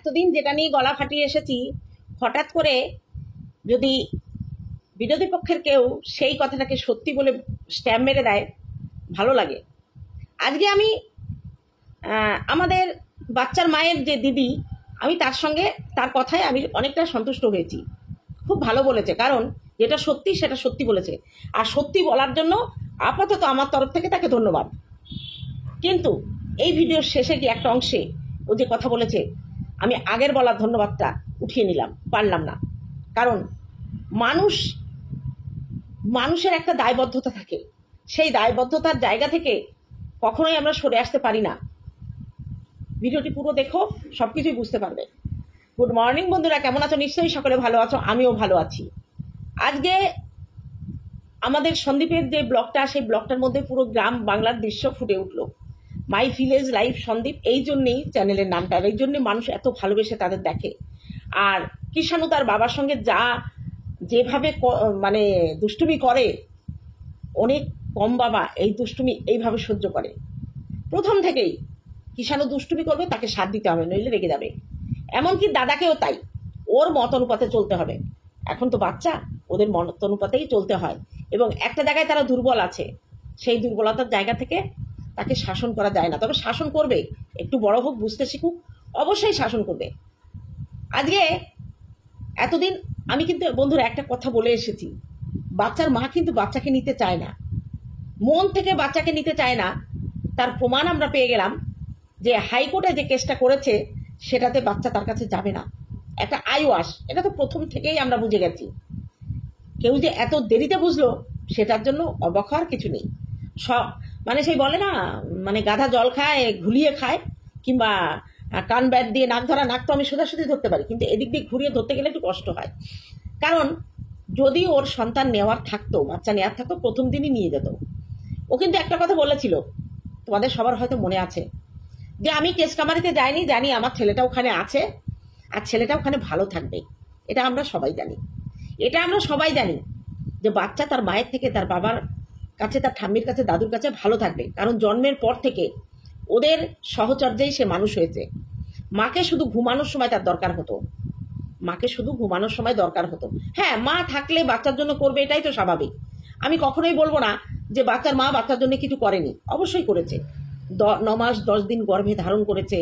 এতদিন যেটা নিয়ে গলা ফাটিয়ে এসেছি, হঠাৎ করে যদি বিরোধী পক্ষের কেউ সেই কথাটাকে সত্যি বলে স্ট্যাম্প মেরে দেয়, ভালো লাগে। আজকে আমি আমাদের বাচ্চার মায়ের যে দিদি, আমি তার সঙ্গে তার কথায় আমি অনেকটা সন্তুষ্ট হয়েছি। খুব ভালো বলেছে, কারণ যেটা সত্যি সেটা সত্যি বলেছে, আর সত্যি বলার জন্য আপাতত আমার তরফ থেকে তাকে ধন্যবাদ। কিন্তু এই ভিডিওর শেষে গিয়ে একটা অংশে ও যে কথা বলেছে, আমি আগের বলার ধন্যবাদটা উঠিয়ে নিলাম, পারলাম না। কারণ মানুষের একটা দায়বদ্ধতা থাকে, সেই দায়বদ্ধতার জায়গা থেকে কখনোই আমরা সরে আসতে পারি না। ভিডিওটি পুরো দেখো, সবকিছুই বুঝতে পারবে। গুড মর্নিং বন্ধুরা, কেমন আছো? নিশ্চয়ই সকলে ভালো আছো, আমিও ভালো আছি। আজকে আমাদের সন্দীপের যে ব্লগটা, সেই ব্লগটার মধ্যে পুরো গ্রাম বাংলার দৃশ্য ফুটে উঠলো। মাই ভিলেজ লাইফ সন্দীপ, এই জন্যেই চ্যানেলের নামটা, এই জন্যে মানুষ এত ভালোবেসে তাদের দেখে। আর কিষাণু তার বাবার সঙ্গে যেভাবে মানে দুষ্টুমি করে, অনেক কম বাবা এই দুষ্টুমি এইভাবে সহ্য করে। প্রথম থেকেই কিষাণু দুষ্টুমি করবে, তাকে সাথ দিতে হবে, নইলে রেগে যাবে। এমনকি দাদাকেও তাই, ওর মত অনুপাতে চলতে হবে। এখন তো বাচ্চা, ওদের মত অনুপাতেই চলতে হয়। এবং একটা জায়গায় তারা দুর্বল আছে, সেই দুর্বলতার জায়গা থেকে তাকে শাসন করা যায় না। তবে শাসন করবে, একটু বড় হোক, বুঝতে শিখুক, অবশ্যই শাসন করবে। আজকে এতদিন আমি কিন্তু বন্ধুরা একটা কথা বলে এসেছি, বাচ্চার মা কিন্তু বাচ্চাকে নিতে চায় না, মন থেকে বাচ্চাকে নিতে চায় না। তার প্রমাণ আমরা পেয়ে গেলাম যে হাইকোর্টে যে কেসটা করেছে, সেটাতে বাচ্চা তার কাছে যাবে না। একটা আইওয়াস, এটা তো প্রথম থেকেই আমরা বুঝে গেছি। কেউ যে এত দেরিতে বুঝলো, সেটার জন্য অবাক হওয়ার কিছু নেই। মানে সেই বলে না, মানে গাধা জল খায় ঘুলিয়ে খায়, কিংবা কান ব্যাট দিয়ে নাক ধরা, নাক তো আমি সোজাসুজি ধরতে পারি, কিন্তু এদিক দিয়ে ঘুরিয়ে ধরতে গেলে একটু কষ্ট হয়। কারণ যদি ওর সন্তান নেওয়ার থাকতো, বাচ্চা নেওয়ার থাকতো, প্রথম দিনই নিয়ে যেত। ও কিন্তু একটা কথা বলেছিল, তোমাদের সবার হয়তো মনে আছে, যে আমি কেস কামারিতে যাইনি, জানি আমার ছেলেটা ওখানে আছে, আর ছেলেটা ওখানে ভালো থাকবে। এটা আমরা সবাই জানি যে বাচ্চা তার মায়ের থেকে, তার বাবার কাছে, তার ঠাম্মির কাছে, দাদুর কাছে ভালো থাকবে। কারণ জন্মের পর থেকে ওদের সহচর্যেই সে মানুষ হয়েছে। মাকে শুধু ঘুমানোর সময় তার দরকার হতো, হ্যাঁ, মা থাকলে বাচ্চার জন্য করবে, এটাই তো স্বাভাবিক। আমি কখনোই বলবো না যে বাচ্চার মা বাচ্চার জন্য কিছু করেনি, অবশ্যই করেছে। 9 মাস 10 দিন গর্ভে ধারণ করেছে,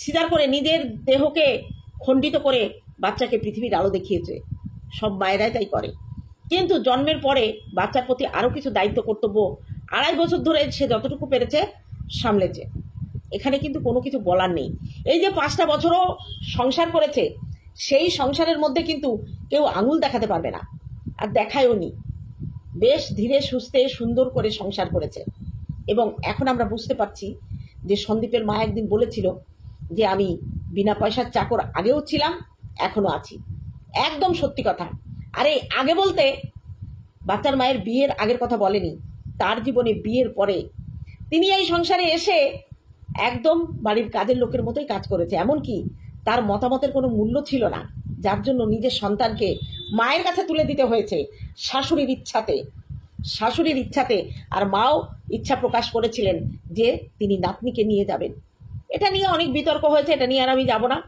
সিজার করে নিজের দেহকে খণ্ডিত করে বাচ্চাকে পৃথিবীর আলো দেখিয়েছে। সব মায়েরাই তাই করে। কিন্তু জন্মের পরে বাচ্চার প্রতি আরো কিছু দায়িত্ব কর্তব্য 2.5 বছর ধরে সে যতটুকু পেরেছে সামলেছে। এখানে কিন্তু কোনো কিছু বলার নেই। এই যে 5টা বছরও সংসার করেছে, সেই সংসারের মধ্যে কিন্তু কেউ আঙুল দেখাতে পারবে না, আর দেখায়ও নি। বেশ ধীরে সুস্থে সুন্দর করে সংসার করেছে। এবং এখন আমরা বুঝতে পারছি যে সন্দীপের মা একদিন বলেছিল যে আমি বিনা পয়সার চাকর আগেও ছিলাম, এখনো আছি। একদম সত্যি কথা। আরে আগে বলতে বাচ্চার মায়ের বিয়ের আগের কথা বলেনি, তার জীবনে বিয়ের পরে তিনি এই সংসারে এসে একদম বাড়ির কাজের লোকের মতোই কাজ করেছে। এমনকি তার মতামতের কোনো মূল্য ছিল না, যার জন্য নিজের সন্তানকে মায়ের কাছে তুলে দিতে হয়েছে শাশুড়ির ইচ্ছাতে। আর মাও ইচ্ছা প্রকাশ করেছিলেন যে তিনি নাতনিকে নিয়ে যাবেন। এটা নিয়ে অনেক বিতর্ক হয়েছে, এটা নিয়ে আর আমি যাব না।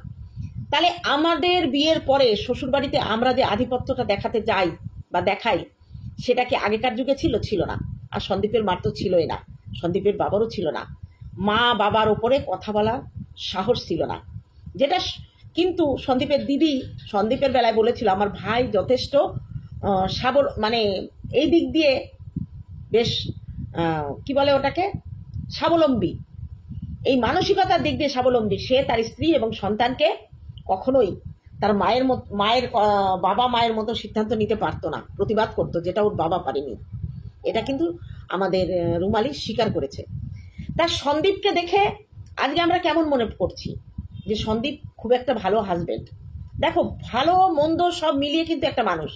তাহলে আমাদের বিয়ের পরে শ্বশুরবাড়িতে আমরা যে আধিপত্যটা দেখাতে যাই বা দেখাই, সেটা কি আগেকার যুগে ছিল না? আর সন্দীপের মার তো ছিলই না, সন্দীপের বাবারও ছিল না। মা বাবার ওপরে কথা বলার সাহস ছিল না। যেটা কিন্তু সন্দীপের দিদি সন্দীপের বেলায় বলেছিল, আমার ভাই যথেষ্ট মানে এই দিক দিয়ে বেশ কি বলে ওটাকে, স্বাবলম্বী, এই মানসিকতার দিক দিয়ে স্বাবলম্বী। সে তার স্ত্রী এবং সন্তানকে কখনোই তার বাবা মায়ের মতো সিদ্ধান্ত নিতে পারতো না, প্রতিবাদ করতো, যেটা ওর বাবা পারেনি। এটা কিন্তু আমাদের রুমালি স্বীকার করেছে। তার সন্দীপকে দেখে আজকে আমরা কেমন মনে করছি যে সন্দীপ খুব একটা ভালো হাজবেন্ড। দেখো, ভালো মন্দ সব মিলিয়ে কিন্তু একটা মানুষ,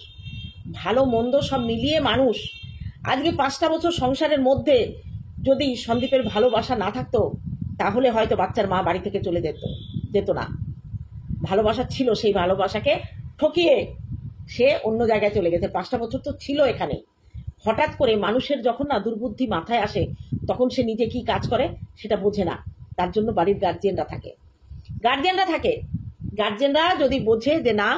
মানুষ আজকে 5টা বছর সংসারের মধ্যে যদি সন্দীপের ভালোবাসা না থাকতো, তাহলে হয়তো বাচ্চার মা বাড়ি থেকে চলে যেত না। ভালোবাসা ছিল, সেই ভালোবাসাকে ঠকিয়ে সে অন্য জায়গায় চলে গেছে। 5টা বছর তো ছিল এখানে। হঠাৎ করে মানুষের যখন না দুর্বুদ্ধি মাথায় আসে, তখন সে নিজে কি কাজ করে সেটা বোঝে না। তার জন্য বাড়ির গার্জিয়ানরা থাকে। গার্জেনরা যদি বোঝে যে না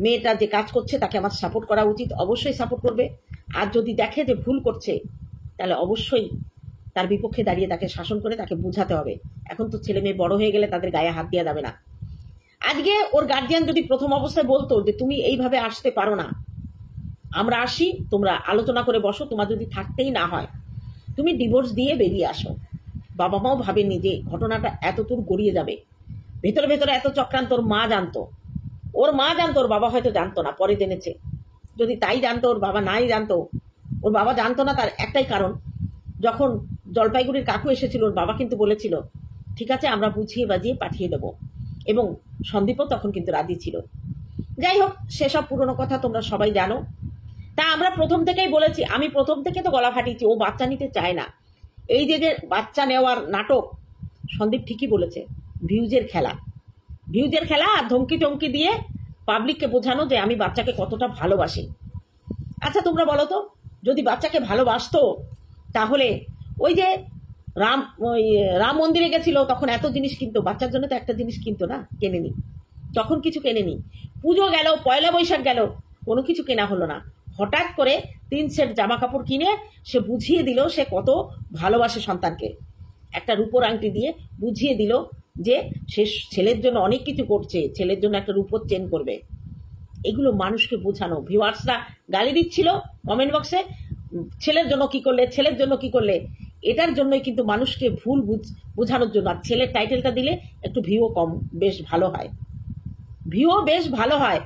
মেয়েটা যে কাজ করছে তাকে আমার সাপোর্ট করা উচিত, অবশ্যই সাপোর্ট করবে। আর যদি দেখে যে ভুল করছে তাহলে অবশ্যই তার বিপক্ষে দাঁড়িয়ে তাকে শাসন করে তাকে বোঝাতে হবে। এখন তো ছেলে মেয়ে বড় হয়ে গেলে তাদের গায়ে হাত দেওয়া যাবে না। আজকে ওর গার্জিয়ান যদি প্রথম অবস্থায় বলতো যে তুমি এইভাবে আসতে পারো না, আমরা আসি, তোমরা আলোচনা করে বসো, তোমার যদি থাকতেই না হয় তুমি ডিভোর্স দিয়ে বেরিয়ে আসো। বাবা মাও ভাবেনি যে ঘটনাটা এতদূর গড়িয়ে যাবে। ভেতরে ভেতরে এত চক্রান্ত ওর মা জানতো, ওর মা জানতো, ওর বাবা হয়তো জানতো না, পরে জেনেছে। যদি তাই জানতো, ওর বাবা নাই জানতো, ওর বাবা জানতো না তার একটাই কারণ, যখন জলপাইগুড়ির কাকু এসেছিল ওর বাবা কিন্তু বলেছিল ঠিক আছে আমরা বুঝিয়ে বাজিয়ে পাঠিয়ে দেবো, এবং সন্দীপও তখন কিন্তু রাজি ছিল। যাই হোক, সেসব পুরনো কথা তোমরা সবাই জানো। তা আমরা প্রথম থেকেই বলেছি, আমি প্রথম থেকে তো গলা ফাটিয়েছি ও বাচ্চা নিতে চায় না। এই যে বাচ্চা নেওয়ার নাটক, সন্দীপ ঠিকই বলেছে, ভিউজের খেলা, ভিউজের খেলা, আর ধমকি টমকি দিয়ে পাবলিককে বোঝানো যে আমি বাচ্চাকে কতটা ভালোবাসি। আচ্ছা তোমরা বলো তো, যদি বাচ্চাকে ভালোবাসতো তাহলে ওই যে রাম মন্দিরে গেছিল তখন এত জিনিস কিনতো, বাচ্চার জন্য তো একটা জিনিস কিনতো না, কেনেনি, তখন কিছু কেনেনি। পুজো গেল, পয়লা বৈশাখ গেল, কোনো কিছু কেনা হলো না। হঠাৎ করে 3 সেট জামা কাপড় কিনে সে বুঝিয়ে দিল সে কত ভালোবাসে সন্তানকে। একটা রূপোর আংটি দিয়ে বুঝিয়ে দিল যে সে ছেলের জন্য অনেক কিছু করছে, ছেলের জন্য একটা রূপোর চেন করবে। এগুলো মানুষকে বোঝানো। ভিউয়ার্সরা গালি দিচ্ছিল কমেন্ট বক্সে, ছেলের জন্য কি করলে, ছেলের জন্য কি করলে, এটার জন্যই কিন্তু মানুষকে ভুল বোঝানোর জন্য। আর ছেলের টাইটেলটা দিলে একটু ভিউও কম, বেশ ভালো হয়, ভিউও বেশ ভালো হয়।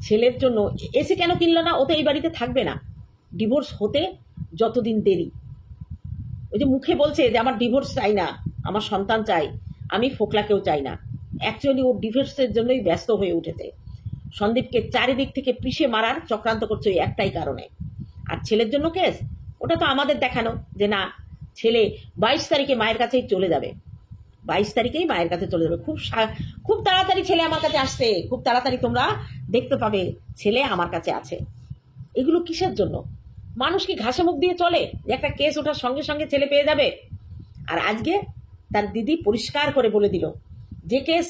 ছেলের জন্য এসে কেন কিনলো না, ও তো এই বাড়িতে থাকবে না। ডিভোর্স হতে যতদিন দেরি, ওই যে মুখে বলছে যে আমার ডিভোর্স চাই না, আমার সন্তান চাই, আমি ফোকলাকেও চাই না, অ্যাকচুয়ালি ও ডিভোর্সের জন্যই ব্যস্ত হয়ে উঠেছে। সন্দীপকে চারিদিক থেকে পিষে মারার চক্রান্ত করছে ওই একটাই কারণে। আর ছেলের জন্য কেস, ওটা তো আমাদের দেখানো যে না, ছেলে 22 তারিখে মায়ের কাছেই চলে যাবে, 22 তারিখেই মায়ের কাছে চলে যাবে। খুব তাড়াতাড়ি ছেলে আমার কাছে আসছে, খুব তাড়াতাড়ি তোমরা দেখতে পাবে ছেলে আমার কাছে আছে। এগুলো কিসের জন্য? মানুষ কি ঘাসে মুখ দিয়ে চলে যে একটা কেস ওঠার সঙ্গে সঙ্গে ছেলে পেয়ে যাবে? আর আজকে তার দিদি পরিষ্কার করে বলে দিল যে কেস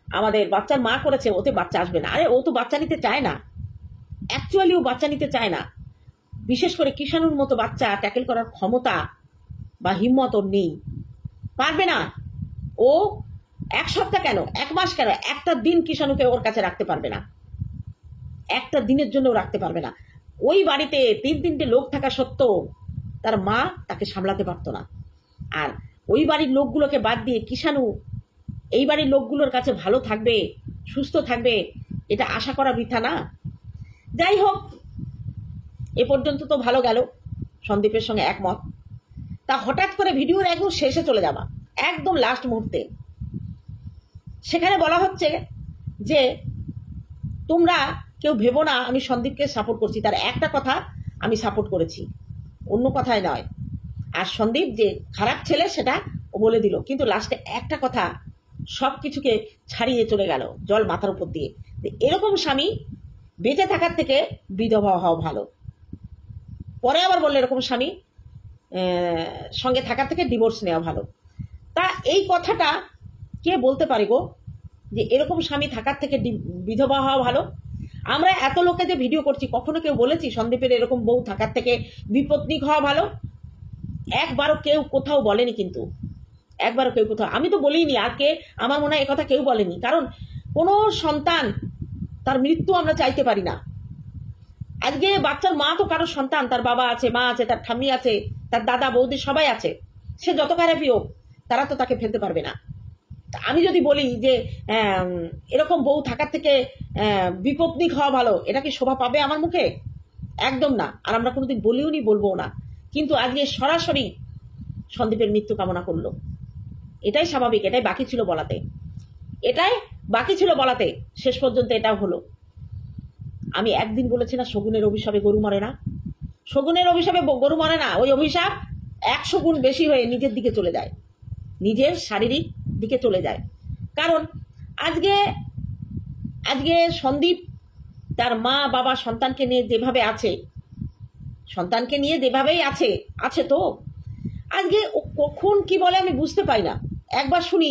আমাদের বাচ্চার মা করেছে ওতে বাচ্চা আসবে না। আরে ও তো বাচ্চা নিতে চায় না, অ্যাকচুয়ালি ও বাচ্চা নিতে চায় না। বিশেষ করে কিষাণুর মতো বাচ্চা ট্যাকেল করার ক্ষমতা বা হিম্মত ওর নেই, পারবে না। ও 1 সপ্তাহ কেন, 1 মাস কেন, একটা দিন কিষাণুকে ওর কাছে রাখতে পারবে না, একটা দিনের জন্য রাখতে পারবে না। ওই বাড়িতে 3-3টে লোক থাকা সত্ত্বেও তার মা তাকে সামলাতে পারতো না। আর ওই বাড়ির লোকগুলোকে বাদ দিয়ে কিষাণু এই বাড়ির লোকগুলোর কাছে ভালো থাকবে, সুস্থ থাকবে, এটা আশা করা বৃথা না। যাই হোক, এ পর্যন্ত তো ভালো গেল, সন্দীপের সঙ্গে একমত। তা হঠাৎ করে ভিডিওর একদম শেষে চলে যাওয়া, একদম লাস্ট মুহূর্তে সেখানে বলা হচ্ছে যে তোমরা কেউ ভেবো না আমি সন্দীপকে সাপোর্ট করছি। তার একটা কথা আমি সাপোর্ট করেছি, অন্য কথায় নয়। আর সন্দীপ যে খারাপ ছেলে সেটা ও বলে দিল, কিন্তু লাস্টে একটা কথা সব কিছুকে ছাড়িয়ে চলে গেল জল মাথার উপর দিয়ে। এরকম স্বামী বেঁচে থাকার থেকে বিধবা হওয়া ভালো। পরে আবার বললে এরকম স্বামী সঙ্গে থাকার থেকে ডিভোর্স নেওয়া ভালো। তা এই কথাটা কে বলতে পারে গো, যে এরকম স্বামী থাকার থেকে বিধবা হওয়া ভালো? আমরা এত লোকে যে ভিডিও করছি, কখনো কেউ বলেছি সন্দীপের এরকম বউ থাকার থেকে বিপত্নিক হওয়া ভালো? একবারও কেউ কোথাও বলেনি, কিন্তু একবারও কেউ কোথাও, আমি তো বলিনি, আর কে, আমার মনে হয় একথা কেউ বলেনি। কারণ কোনো সন্তান তার মৃত্যু আমরা চাইতে পারি না। আজকে বাচ্চার মা তো কারো সন্তান, তার বাবা আছে, মা আছে, তার ঠাম্মি আছে, তার দাদা বৌদি সবাই আছে, সে যত খারাপই হোক তারা তো তাকে ফেলতে পারবে না। আমি যদি বলি যে এরকম বউ থাকার থেকে বিপত্নিক হওয়া ভালো, এটা কি শোভা পাবে আমার মুখে? একদম না। আর আমরা কোনোদিন বলিও নি, বলবো না। কিন্তু আজকে সরাসরি সন্দীপের মৃত্যু কামনা করলো, এটাই স্বাভাবিক, এটাই বাকি ছিল বলাতে, এটাই বাকি ছিল বলাতে, শেষ পর্যন্ত এটাও হলো। আমি একদিন বলেছি না শগুনের অভিশাপে গরু মরে না, শগুনের অভিশাপে গরু মরে না, ওই অভিশাপ 100 গুণ বেশি হয়ে নিজের দিকে চলে যায়, নিজের শারীরিক দিকে চলে যায়। কারণ আজকে সন্দীপ তার মা বাবা সন্তানকে নিয়ে যেভাবে আছে, সন্তানকে নিয়ে যেভাবেই আছে তো আজকে ও কখন কি বলে আমি বুঝতে পাই না। একবার শুনি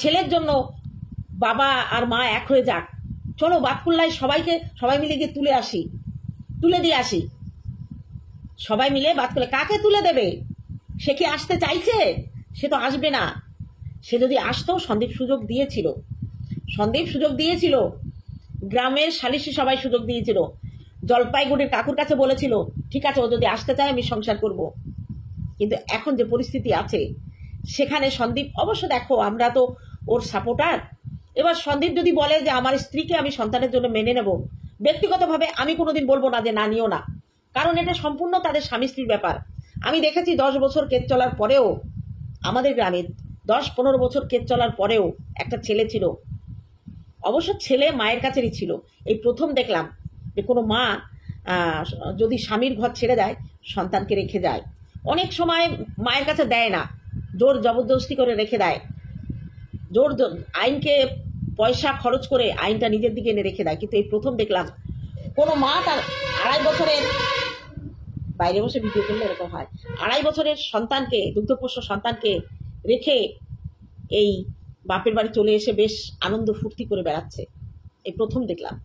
ছেলের জন্য বাবা আর মা এক হয়ে যাক, চলো বাতকুল্লায় সবাই মিলে গিয়ে তুলে দিয়ে আসি। সবাই মিলে বাতকুল্লা কাকে তুলে দেবে? সে কি আসতে চাইছে? সে তো আসবে না। সে যদি আসতো, সন্দীপ সুযোগ দিয়েছিল, গ্রামের সালিশি সবাই সুযোগ দিয়েছিল, জলপাইগুড়ির কাকুর কাছে বলেছিল ঠিক আছে ও যদি আসতে চায় আমি সংসার করব। কিন্তু এখন যে পরিস্থিতি আছে সেখানে সন্দীপ, অবশ্য দেখো আমরা তো ওর সাপোর্টার, এবার সন্দীপ যদি বলে যে আমার স্ত্রীকে আমি সন্তানের জন্য মেনে নেব, ব্যক্তিগতভাবে আমি কোনোদিন বলবো না যে না নিও না, কারণ এটা সম্পূর্ণ তাদের স্বামী স্ত্রীর ব্যাপার। আমি দেখেছি 10 বছর কেস চলার পরেও, আমাদের গ্রামে 10-15 বছর কেস চলার পরেও একটা ছেলে ছিল, অবশ্য ছেলে মায়ের কাছেরই ছিল। এই প্রথম দেখলাম যে কোনো মা যদি স্বামীর ঘর ছেড়ে দেয়, সন্তানকে রেখে যায়। অনেক সময় মায়ের কাছে দেয় না, জোর জবরদস্তি করে রেখে দেয়, আইনকে পয়সা খরচ করে আইনটা নিজের দিকে এনে রেখে দেয়। কিন্তু এই প্রথম দেখলাম কোনো মা তার 2.5 বছরের, বাইরে বসে ভিডিও করলে এরকম হয়, 2.5 বছরের সন্তানকে, দুগ্ধপোষ্য সন্তানকে রেখে এই বাপের বাড়ি চলে এসে বেশ আনন্দ ফুর্তি করে বেড়াচ্ছে। এই প্রথম দেখলাম।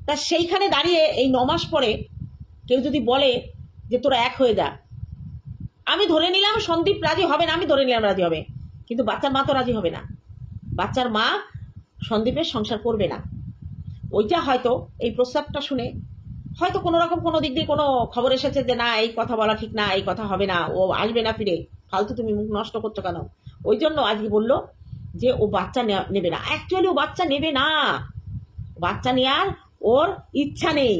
তা সেইখানে দাঁড়িয়ে এই 9 মাস পরে কেউ যদি বলে যে তোরা এক হয়ে যা, আমি ধরে নিলাম সন্দীপ রাজি হবে না, আমি ধরে নিলাম রাজি হবে, কিন্তু বাচ্চার মা তো রাজি হবে না। বাচ্চার মা সন্দীপের সংসার করবে না। ওইটা হয়তো এই প্রস্তাবটা শুনে হয়তো কোনো রকম কোনো দিক দিয়ে কোনো খবর এসেছে যে না এই কথা বলা ঠিক না, এই কথা হবে না, ও আসবে না ফিরে, ফালতু তুমি মুখ নষ্ট করছো কেন। ওই জন্য আজকে বললো যে ও বাচ্চা নেবে না। অ্যাকচুয়ালি ও বাচ্চা নেবে না, বাচ্চা নেওয়ার ওর ইচ্ছা নেই।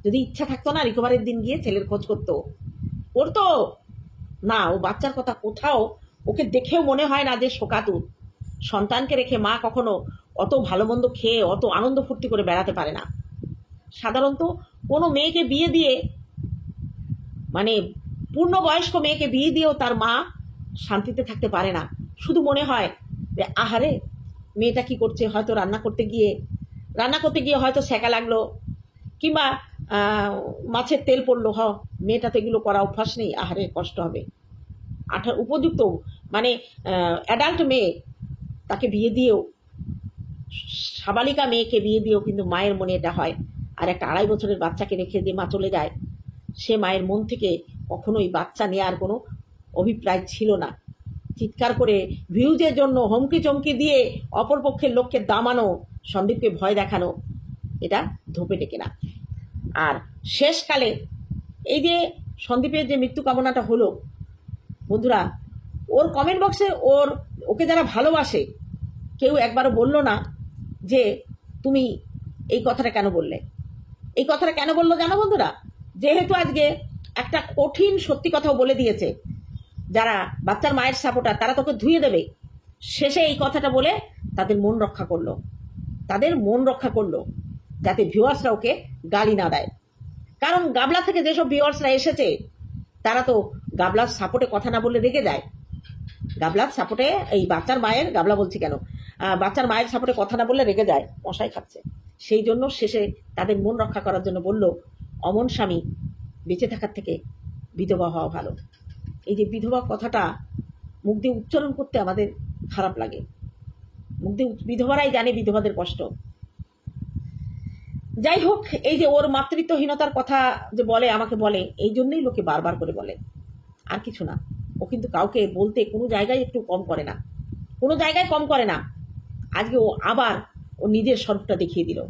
যদি ইচ্ছা থাকতো না রিকভারির দিন গিয়ে ছেলের খোঁজ করতো না। ও বাচ্চার কথা কোথাও, ওকে দেখেও মনে হয় না যে শোকাতুর। সন্তানকে রেখে মা কখনো অত ভালো মন্দ খেয়ে অত আনন্দ ফুর্তি করে বেড়াতে পারে না। সাধারণত কোনো মেয়েকে বিয়ে দিয়ে, মানে পূর্ণবয়স্ক মেয়েকে বিয়ে দিয়েও তার মা শান্তিতে থাকতে পারে না। শুধু মনে হয় যে আহারে মেয়েটা কি করছে, হয়তো রান্না করতে গিয়ে হয়তো সেকা লাগলো, কিংবা মাছের তেল পড়লো, মেয়েটা তো এগুলো করা অভ্যাস নেই, আহারে কষ্ট হবে। উপযুক্ত মানে অ্যাডাল্ট মেয়ে তাকে বিয়ে দিয়েও, সাবালিকা মেয়েকে বিয়ে দিয়েও কিন্তু মায়ের মনে এটা হয়। আর একটা 2.5 বছরের বাচ্চাকে রেখে যে মা চলে যায়, সে মায়ের মন থেকে কখনোই বাচ্চা নেওয়ার কোনো অভিপ্রায় ছিল না। চিৎকার করে ভিউজের জন্য হুমকি চমকি দিয়ে অপরপক্ষের লোককে দামানো, সন্দীপকে ভয় দেখানো, এটা ধোপে টেকে না। আর শেষকালে এই যে সন্দীপের যে মৃত্যু কামনাটা হলো, বন্ধুরা ওর কমেন্ট বক্সে ওকে যারা ভালোবাসে কেউ একবারও বললো না যে তুমি এই কথাটা কেন বললে। এই কথাটা কেন বললো জানো বন্ধুরা? যেহেতু আজকে একটা কঠিন সত্যি কথাও বলে দিয়েছে, যারা বাচ্চার মায়ের সাপোর্টার তারা তোকে ধুয়ে দেবে, শেষে এই কথাটা বলে তাদের মন রক্ষা করলো যাতে ভিউয়ার্সরা ওকে গালি না দেয়। কারণ গাবলা থেকে যেসব ভিউয়ার্সরা এসেছে তারা তো গাবলার সাপোর্টে কথা না বললে রেগে যায়। গাবলার সাপোর্টে, এই বাচ্চার মায়ের, গাবলা বলছি কেন, বাচ্চার মায়ের সাপোর্টে কথা না বললে রেগে যায়, মশাই খাচ্ছে। সেই জন্য শেষে তাদের মন রক্ষা করার জন্য বলল অমন স্বামী বেঁচে থাকার থেকে বিধবা হওয়া ভালো। এই যে বিধবা কথাটা মুখ দিয়ে উচ্চারণ করতে আমাদের খারাপ লাগে। মুখ দিয়ে, বিধবারাই জানে বিধবাদের কষ্ট। যাই হোক, এই যে ওর মাতৃত্বহীনতার কথা যে বলে, আমাকে বলে, এই জন্যই লোকে বারবার করে বলে, আর কিছু না। ও কিন্তু কাউকে বলতে কোনো জায়গায় একটু কম করে না, আজকে ও আবার ও নিজের স্বরূপটা দেখিয়ে দিল।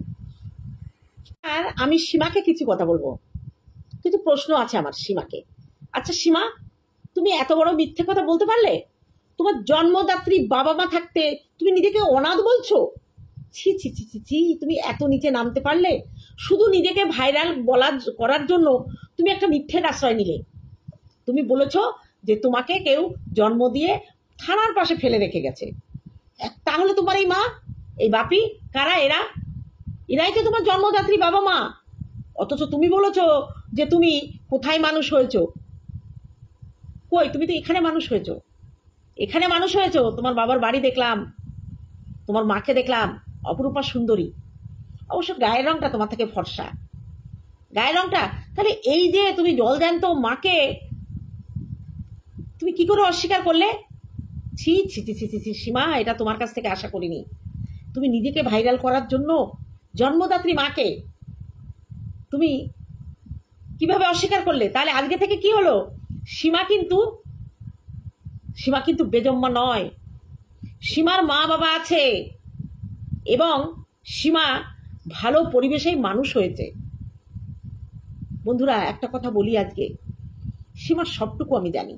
আর আমি সীমাকে কিছু কথা বলবো, কিছু প্রশ্ন আছে আমার সীমাকে। আচ্ছা সীমা, তুমি এত বড় মিথ্যে কথা বলতে পারলে? তোমার জন্মদাত্রী বাবা মা থাকতে তুমি নিজেকে অনাথ বলছো? ছি ছি ছি ছি ছি, তুমি এত নিচে নামতে পারলে? শুধু নিজেকে ভাইরাল করার জন্য তুমি একটা মিথ্যের আশ্রয় নিলে। তুমি বলেছো যে তোমাকে কেউ জন্ম দিয়ে থানার পাশে ফেলে রেখে গেছে। তাহলে তোমার এই মা, এই বাপি কারা? এরাই তো তোমার জন্মদাত্রী বাবা মা। অথচ তুমি বলেছো যে তুমি কোথায় মানুষ হয়েছো। কই, তুমি তো এখানে মানুষ হয়েছো। তোমার বাবার বাড়ি দেখলাম, তোমার মাকে দেখলাম, অপরূপা সুন্দরী। অবশ্য গায়ের রংটা তোমার থেকে ফর্সা, গায়ের রংটা। তাহলে এই যে তুমি জলজ্যান্ত মাকে তুমি কি করে অস্বীকার করলে? ছি ছি ছি ছি ছি ছি, সীমা, এটা তোমার কাছ থেকে আশা করিনি। তুমি নিজেকে ভাইরাল করার জন্য জন্মদাত্রী মাকে তুমি কিভাবে অস্বীকার করলে? তাহলে আজকে থেকে কি হলো? সীমা কিন্তু বেজম্মা নয়। সীমার মা বাবা আছে এবং সীমা ভালো পরিবেশেই মানুষ হয়েছে। বন্ধুরা, একটা কথা বলি, আজকে সীমার সবটুকু আমি জানি,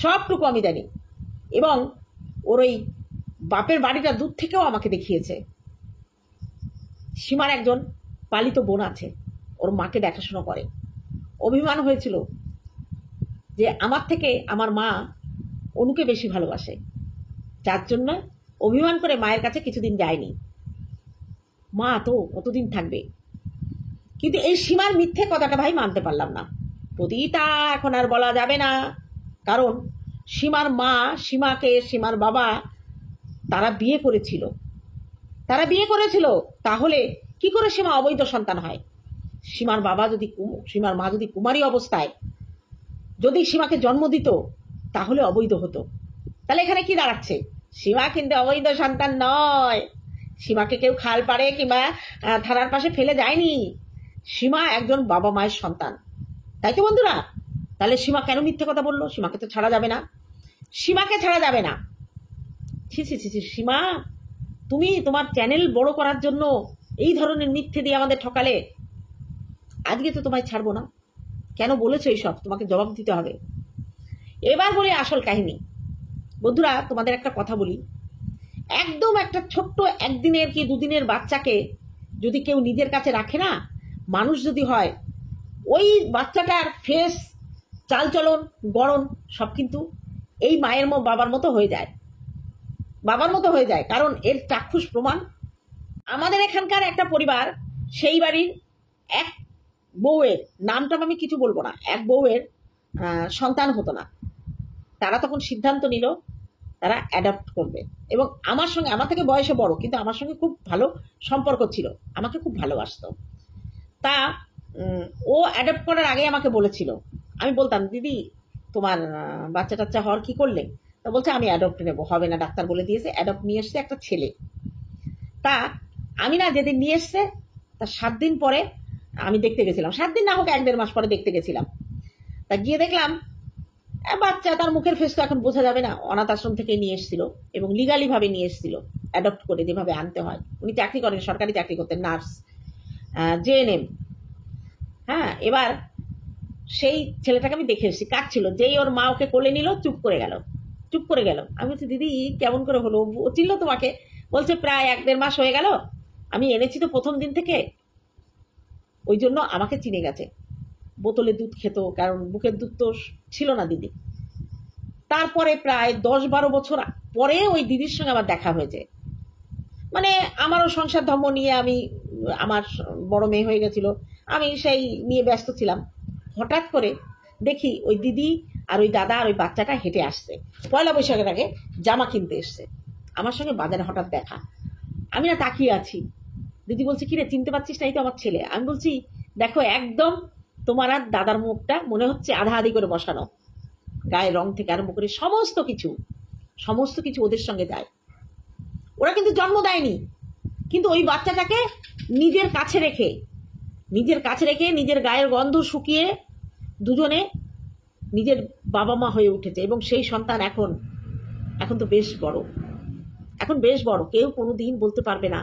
সবটুকু আমি জানি। এবং ওর ওই বাপের বাড়িটা দূর থেকেও আমাকে দেখিয়েছে। সীমার একজন পালিত বোন আছে, ওর মাকে দেখাশোনা করে। অভিমান হয়েছিল যে আমার থেকে আমার মা অনুকে বেশি ভালোবাসে, যার জন্য অভিমান করে মায়ের কাছে কিছুদিন যায়নি। মা তো কতদিন থাকবে? কিন্তু এই সীমার মিথ্যে কথাটা ভাই মানতে পারলাম না। প্রতিটা এখন আর বলা যাবে না, কারণ সীমার মা সীমাকে, সীমার বাবা তারা বিয়ে করেছিল। তাহলে কি করে সীমা অবৈধ সন্তান হয়? সীমার মা যদি কুমারী অবস্থায় যদি সীমাকে জন্ম দিত তাহলে অবৈধ হতো। তাহলে এখানে কি দাঁড়াচ্ছে? সীমা কিন্তু অবৈধ সন্তান নয়। সীমাকে কেউ খাল পাড়ে কিংবা থানার পাশে ফেলে যায়নি। সীমা একজন বাবা মায়ের সন্তান, তাই তো বন্ধুরা? তাহলে সীমা কেন মিথ্যে কথা বললো? সীমাকে তো ছাড়া যাবে না, সীমাকে ছাড়া যাবে না। ছি ছি ছি ছি, সীমা, তুমি তোমার চ্যানেল বড় করার জন্য এই ধরনের মিথ্যে দিয়ে আমাদের ঠকালে। আজকে তো তোমায় ছাড়বো না। কেন বলেছো এইসব? তোমাকে জবাব দিতে হবে। এবার বলি আসল কাহিনী। বন্ধুরা, তোমাদের একটা কথা বলি, একদম একটা ছোট্ট একদিনের কি দুদিনের বাচ্চাকে যদি কেউ নিজের কাছে রাখে না, মানুষ যদি হয়, ওই বাচ্চাটার ফেস, চালচলন, গড়ন সব কিন্তু এই মায়ের বাবার মতো হয়ে যায়, কারণ এর চাক্ষুষ প্রমাণ। আমাদের এখানকার একটা পরিবার, সেই বাড়ির এক বউয়ের, নামটা আমি কিছু বলবো না, এক বউয়ের সন্তান হতো না। তারা তখন সিদ্ধান্ত নিল তারা অ্যাডপ্ট করবে। এবং আমার থেকে বয়সে বড়, কিন্তু আমার সঙ্গে খুব ভালো সম্পর্ক ছিল, আমাকে খুব ভালোবাসতো। তা ও অ্যাডপ্ট করার আগে আমাকে বলেছিল, আমি বলতাম দিদি তোমার বাচ্চা টাচ্চা হওয়ার কি করলে? তা বলছে আমি অ্যাডপ্ট নেবো। হবে না, ডাক্তার বলে দিয়েছে। অ্যাডপ্ট নিয়ে এসছে একটা ছেলে। তা আমি না যেদিন নিয়ে এসছে তার 7 দিন পরে আমি দেখতে গেছিলাম, 7 দিন না হোক 1-1.5 মাস পরে দেখতে গেছিলাম। তা গিয়ে দেখলাম বাচ্চা, তার মুখের ফেস তো এখন বোঝা যাবে না, অনাথ আশ্রম থেকে নিয়ে এসেছিল এবং লিগালি ভাবে নিয়ে এসেছিল, অ্যাডপ্ট করে যেভাবে আনতে হয়। উনি চাকরি করেন, সরকারি চাকরি করতেন, নার্স, জেএনএম। হ্যাঁ, এবার সেই ছেলেটাকে আমি দেখে এসেছি, কাঁদছিল। যেই ওর মা ওকে কোলে নিল, চুপ করে গেল। আমি বলছি দিদি কেমন করে হলো? ও চিনল তোমাকে? বলছে প্রায় 1-1.5 মাস হয়ে গেল, আমি এনেছি তো প্রথম দিন থেকে, ওই জন্য আমাকে চিনে গেছে। বোতলে দুধ খেত, কারণ বুকের দুধ তো ছিল না দিদি। তারপরে প্রায় 10-12 বছর পরে ওই দিদির সঙ্গে আবার দেখা হয়েছে। মানে আমারও সংসার ধর্ম নিয়ে, আমার বড় মেয়ে হয়ে গেছিল, আমি সেই নিয়ে ব্যস্ত ছিলাম। হঠাৎ করে দেখি ওই দিদি আর ওই দাদা আর ওই বাচ্চাটা হেঁটে আসছে, পয়লা বৈশাখের আগে জামা কিনতে এসছে। আমার সঙ্গে বাজারে হঠাৎ দেখা, আমি না তাকিয়ে আছি। দিদি বলছে কিরে চিনতে পারছিস না? এই তো আমার ছেলে। আমি বলছি দেখো, একদম তোমার আর দাদার মুখটা মনে হচ্ছে আধা আধি করে বসানো, গায়ের রং থেকে আরম্ভ করে সমস্ত কিছু ওদের সঙ্গে যায়। ওরা কিন্তু জন্ম দেয়নি, কিন্তু ওই বাচ্চাটাকে নিজের কাছে রেখে নিজের গায়ের গন্ধ শুকিয়ে দুজনে নিজের বাবা মা হয়ে উঠেছে। এবং সেই সন্তান এখন তো বেশ বড়, কেউ কোনোদিন বলতে পারবে না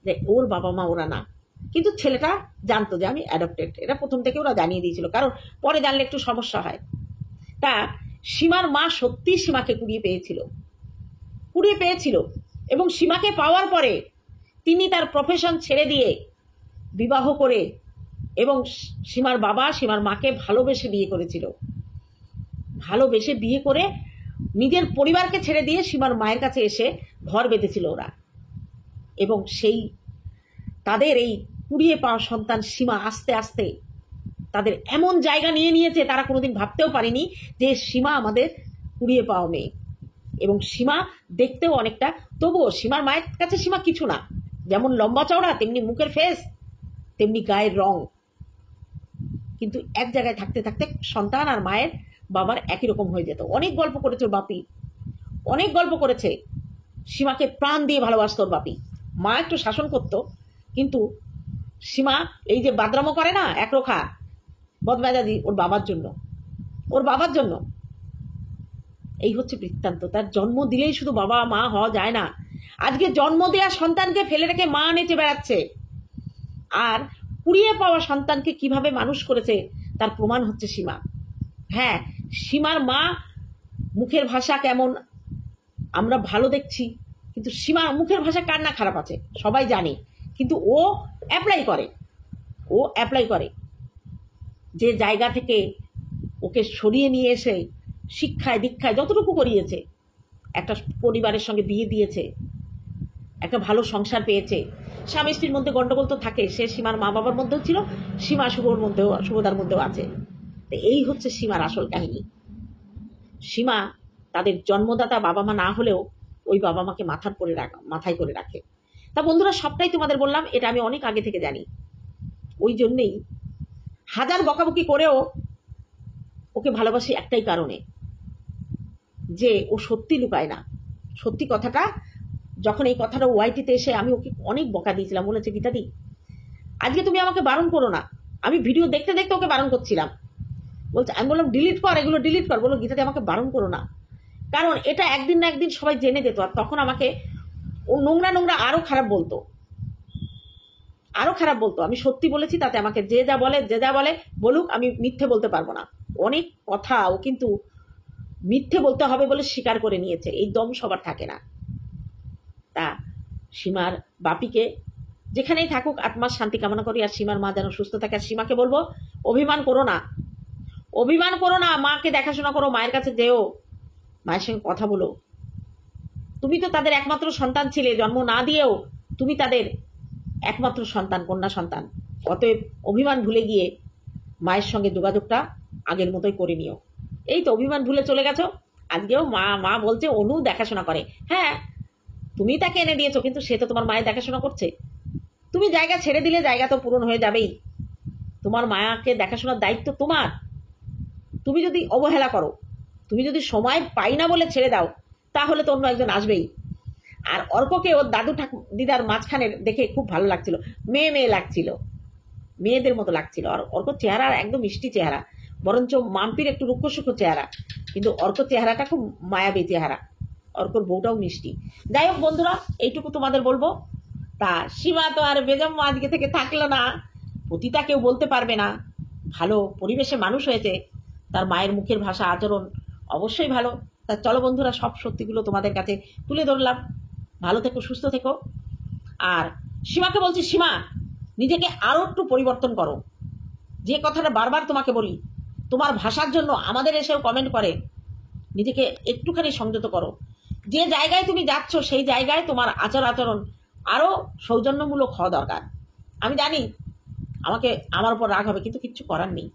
যে ওর বাবা মা ওরা না। কিন্তু ছেলেটা জানতো যে আমি অ্যাডপ্টেড, এটা প্রথম থেকে ওরা জানিয়ে দিয়েছিল, কারণ পরে জানলে একটু সমস্যা হয়। তা সীমার মা সত্যি সীমাকে কুড়িয়ে পেয়েছিল এবং সীমাকে পাওয়ার পরে তিনি তার প্রফেশন ছেড়ে দিয়ে বিবাহ করে, এবং সীমার বাবা সীমার মাকে ভালোবেসে বিয়ে করে নিজের পরিবারকে ছেড়ে দিয়ে সীমার মায়ের কাছে এসে ঘর বেঁধেছিল ওরা। এবং তাদের এই কুড়িয়ে পাওয়া সন্তান সীমা আস্তে আস্তে তাদের এমন জায়গা নিয়ে নিয়েছে, তারা কোনোদিন ভাবতেও পারেনি যে সীমা আমাদের কুড়িয়ে পাওয়া মেয়ে। এবং সীমা দেখতেও অনেকটা, তবুও সীমার মায়ের কাছে সীমা কিছু না, যেমন লম্বা চওড়া তেমনি মুখের ফেস, তেমনি গায়ের রং। কিন্তু এক জায়গায় থাকতে থাকতে সন্তান আর বাবার একই রকম হয়ে যেত। অনেক গল্প করেছে বাপি, অনেক গল্প করেছে। সীমাকে প্রাণ দিয়ে ভালোবাসত ওর বাপি। মা একটু শাসন করতো, কিন্তু সীমা এই যে বাদরামো করে না, একরোখা বদমেজাজি, ওর বাবার জন্য, ওর বাবার জন্য। এই হচ্ছে বৃত্তান্ত। তার জন্ম দিলেই শুধু বাবা মা হওয়া যায় না। আজকে জন্ম দেওয়া সন্তানকে ফেলে রেখে মা নেচে বেড়াচ্ছে, আর কুড়িয়ে পাওয়া সন্তানকে কিভাবে মানুষ করেছে তার প্রমাণ হচ্ছে সীমা। হ্যাঁ, সীমার মা মুখের ভাষা কেমন আমরা ভালো দেখছি, কিন্তু সীমা মুখের ভাষা কার না খারাপ আছে সবাই জানে, কিন্তু ও অ্যাপ্লাই করে যে জায়গা থেকে ওকে সরিয়ে নিয়ে এসে শিক্ষায় দীক্ষায় যতটুকু করিয়েছে, একটা পরিবারের সঙ্গে বিয়ে দিয়েছে, একটা ভালো সংসার পেয়েছে। স্বামী স্ত্রীর মধ্যে গন্ডগোল তো থাকে, সে সীমার মা বাবার মধ্যেও ছিল, সীমা শুভদার মধ্যেও আছে। তো এই হচ্ছে সীমার আসল কাহিনী। সীমা তাদের জন্মদাতা বাবা মা না হলেও ওই বাবা মাকে মাথায় করে রাখে। তা বন্ধুরা, সবটাই তোমাদের বললাম, এটা আমি অনেক আগে থেকে জানি। ওই জন্যেই হাজার বকাবকি করেও ওকে ভালোবাসি একটাই কারণে, যে ও সত্যি লুকায় না। সত্যি কথাটা যখন এই কথাটা ওয়াইটিতে এসে আমি ওকে অনেক বকা দিয়েছিলাম, বলেছে গীতাদি আজকে তুমি আমাকে বারণ করো না, আমি ভিডিও দেখতে দেখতে ওকে বারণ করছিলাম। বলছে, আমি বললাম ডিলিট কর, এগুলো ডিলিট কর। বলো গীতাদি আমাকে বারণ করো না, কারণ এটা একদিন না একদিন সবাই জেনে যেত, আর তখন আমাকে ও নোংরা আরো খারাপ বলতো। আমি সত্যি বলেছি, তাতে আমাকে যে যা বলে বলুক, আমি মিথ্যে বলতে পারবো না। অনেক কথা ও কিন্তু মিথ্যে বলতে হবে বলে স্বীকার করে নিয়েছে, এই দম সবার থাকে না। তা সীমার বাপিকে যেখানেই থাকুক আত্মার শান্তি কামনা করি, আর সীমার মা যেন সুস্থ থাকে। আর সীমাকে বলবো, অভিমান করো না, মাকে দেখাশোনা করো, মায়ের কাছে যেও, মায়ের সঙ্গে কথা বলো। তুমি তো তাদের একমাত্র সন্তান ছিলে, জন্ম না দিয়েও তুমি তাদের একমাত্র সন্তান, কন্যা সন্তান। অতএব অভিমান ভুলে গিয়ে মায়ের সঙ্গে যোগাযোগটা আগের মতোই করে নিও। এই তো অভিমান ভুলে চলে গেছো, আজকেও মা বলছে অনু দেখাশোনা করে। হ্যাঁ, তুমি তাকে এনে দিয়েছো, কিন্তু সে তো তোমার মায়ের দেখাশোনা করছে। তুমি জায়গা ছেড়ে দিলে জায়গা তো পূরণ হয়ে যাবেই। তোমার মায়াকে দেখাশোনার দায়িত্ব তোমার। তুমি যদি অবহেলা করো, তুমি যদি সময় পাই না বলে ছেড়ে দাও, তাহলে তো অন্য একজন আসবেই। আর অর্ককে ওর দাদু দিদার মাঝখানে দেখে খুব ভালো লাগছিল, মেয়ে লাগছিল, মেয়েদের মতো লাগছিল। আর অর্কর চেহারা একদম মিষ্টি চেহারা, বরঞ্চ মাম্পির একটু রুক্ষ চেহারা, কিন্তু অর্কর চেহারাটা খুব মায়াবী চেহারা। অর্কর বউটাও মিষ্টি। যাই হোক বন্ধুরা, এইটুকু তোমাদের বলবো। তা সীমা তো আর বেজম আজকে থেকে থাকলো না, পতিতা কেউ বলতে পারবে না, ভালো পরিবেশে মানুষ হয়েছে, তার মায়ের মুখের ভাষা আচরণ অবশ্যই ভালো। তা চলো বন্ধুরা, সব সত্যিগুলো তোমাদের কাছে তুলে ধরলাম। ভালো থেকো, সুস্থ থেকো। আর সীমাকে বলছি, সীমা নিজেকে আরো একটু পরিবর্তন করো। যে কথাটা বারবার তোমাকে বলি, তোমার ভাষার জন্য আমাদের এসেও কমেন্ট করে, নিজেকে একটুখানি সংযত করো। যে জায়গায় তুমি যাচ্ছ সেই জায়গায় তোমার আচরণ আরো সৌজন্যমূলক হওয়া দরকার। আমি জানি আমার উপর রাগ হবে, কিন্তু কিচ্ছু করার নেই।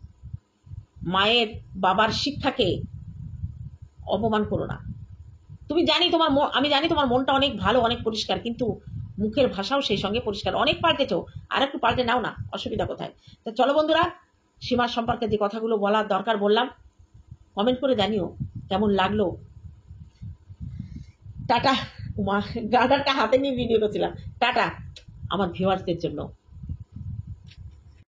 মায়ের বাবার শিক্ষাকে অপমান করো না। আমি জানি তোমার মনটা অনেক ভালো, অনেক পরিষ্কার, কিন্তু মুখের ভাষাও সেই সঙ্গে পরিষ্কার। অনেক পাল্টেছো, আর একটু পাল্টে নাও না, অসুবিধা কোথায়। তো চলো বন্ধুরা, সীমার সম্পর্কে যে কথাগুলো বলার দরকার বললাম, কমেন্ট করে জানিও কেমন লাগলো। টাটা। গার্ডারটা হাতে নিয়ে ভিডিও করছিলাম। টাটা আমার ভিউয়ার্সদের জন্য।